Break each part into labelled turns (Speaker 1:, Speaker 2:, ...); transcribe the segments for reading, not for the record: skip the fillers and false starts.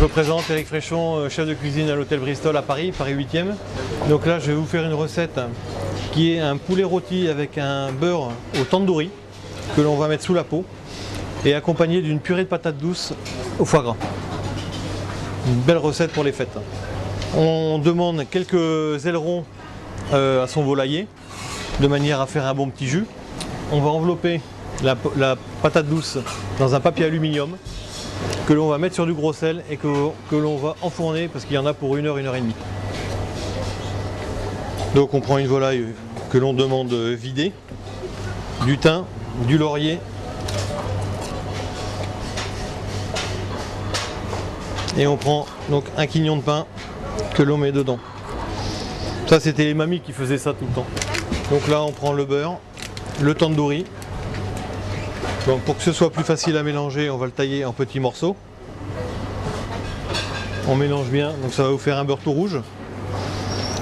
Speaker 1: Je me présente, Eric Fréchon, chef de cuisine à l'hôtel Bristol à Paris, Paris 8e. Donc là, je vais vous faire une recette qui est un poulet rôti avec un beurre au tandoori que l'on va mettre sous la peau et accompagné d'une purée de patates douces au foie gras. Une belle recette pour les fêtes. On demande quelques ailerons à son volailler de manière à faire un bon petit jus. On va envelopper la patate douce dans un papier aluminium que l'on va mettre sur du gros sel et que l'on va enfourner parce qu'il y en a pour 1 heure, 1 heure et demie. Donc on prend une volaille que l'on demande vidée, du thym, du laurier et on prend donc un quignon de pain que l'on met dedans. Ça c'était les mamies qui faisaient ça tout le temps. Donc là on prend le beurre, le tandoori. Donc pour que ce soit plus facile à mélanger, on va le tailler en petits morceaux. On mélange bien, donc ça va vous faire un beurre tout rouge.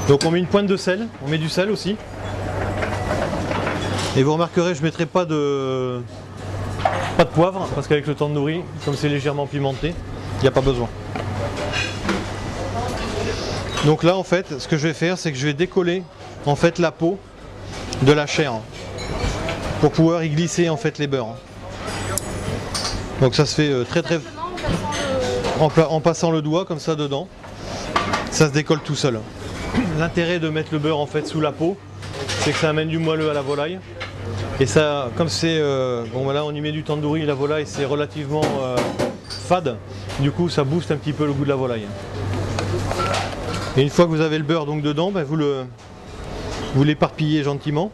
Speaker 1: Donc on met une pointe de sel, on met du sel aussi. Et vous remarquerez, je ne mettrai pas de poivre, parce qu'avec le tandoori, comme c'est légèrement pimenté, il n'y a pas besoin. Donc là en fait, ce que je vais faire, c'est que je vais décoller en fait la peau de la chair pour pouvoir y glisser en fait les beurres. Donc ça se fait très en passant le doigt comme ça dedans, ça se décolle tout seul. L'intérêt de mettre le beurre en fait sous la peau, c'est que ça amène du moelleux à la volaille. Et ça, comme c'est bon là on y met du tandoori, la volaille c'est relativement fade, du coup ça booste un petit peu le goût de la volaille. Et une fois que vous avez le beurre donc dedans, ben, vous l'éparpillez gentiment,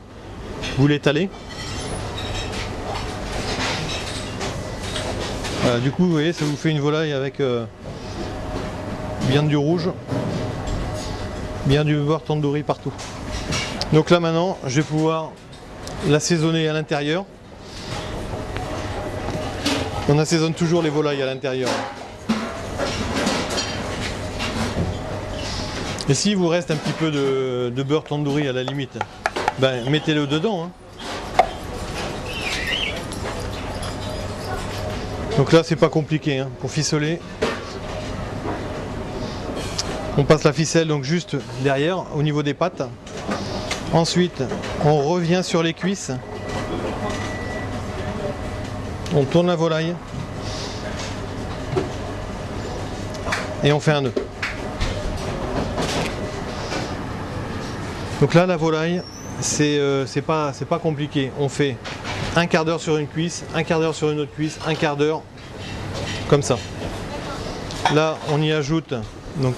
Speaker 1: vous l'étalez. Voilà, du coup, vous voyez, ça vous fait une volaille avec bien du rouge, bien du beurre tandoori partout. Donc là maintenant, je vais pouvoir l'assaisonner à l'intérieur. On assaisonne toujours les volailles à l'intérieur. Et s'il vous reste un petit peu de beurre tandoori à la limite, ben, mettez-le dedans. Hein. Donc là c'est pas compliqué hein, pour ficeler. On passe la ficelle donc juste derrière au niveau des pattes. Ensuite on revient sur les cuisses. On tourne la volaille. Et on fait un nœud. Donc là la volaille c'est pas compliqué. On fait un quart d'heure sur une cuisse, un quart d'heure sur une autre cuisse, un quart d'heure, comme ça. Là, on y ajoute donc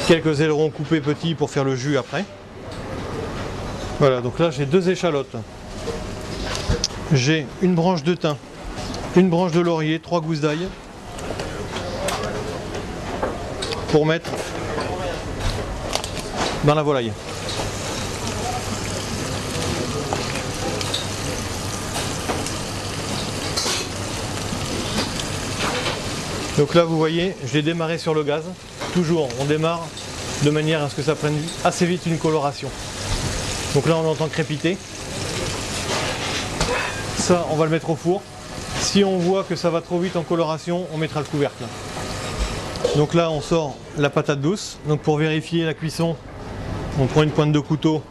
Speaker 1: quelques ailerons coupés petits pour faire le jus après. Voilà, donc là j'ai 2 échalotes. J'ai une branche de thym, une branche de laurier, 3 gousses d'ail pour mettre dans la volaille. Donc là vous voyez, je l'ai démarré sur le gaz. Toujours, on démarre de manière à ce que ça prenne assez vite une coloration. Donc là on entend crépiter. Ça on va le mettre au four. Si on voit que ça va trop vite en coloration, on mettra le couvercle. Donc là on sort la patate douce. Donc pour vérifier la cuisson, on prend une pointe de couteau.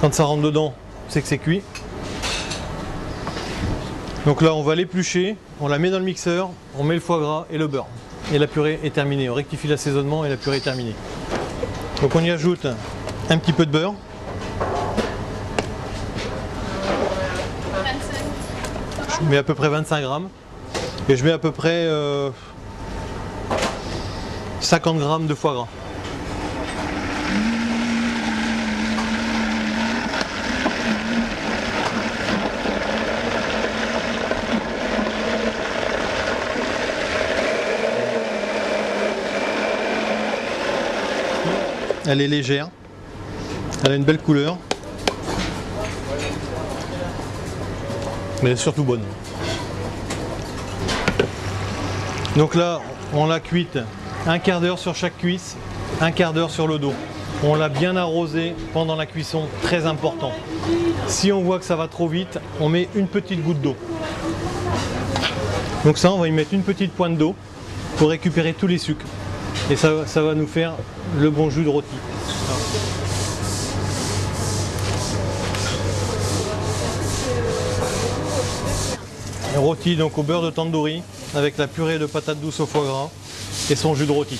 Speaker 1: Quand ça rentre dedans, c'est que c'est cuit. Donc là on va l'éplucher, on la met dans le mixeur, on met le foie gras et le beurre. Et la purée est terminée, on rectifie l'assaisonnement et la purée est terminée. Donc on y ajoute un petit peu de beurre. Je mets à peu près 25 grammes. Et je mets à peu près 50 grammes de foie gras. Elle est légère, elle a une belle couleur, mais elle est surtout bonne. Donc là, on l'a cuite un quart d'heure sur chaque cuisse, un quart d'heure sur le dos. On l'a bien arrosé pendant la cuisson, très important. Si on voit que ça va trop vite, on met une petite goutte d'eau. Donc ça, on va y mettre une petite pointe d'eau pour récupérer tous les sucres. Et ça va nous faire le bon jus de rôti. Rôti donc au beurre de tandoori avec la purée de patates douces au foie gras et son jus de rôti.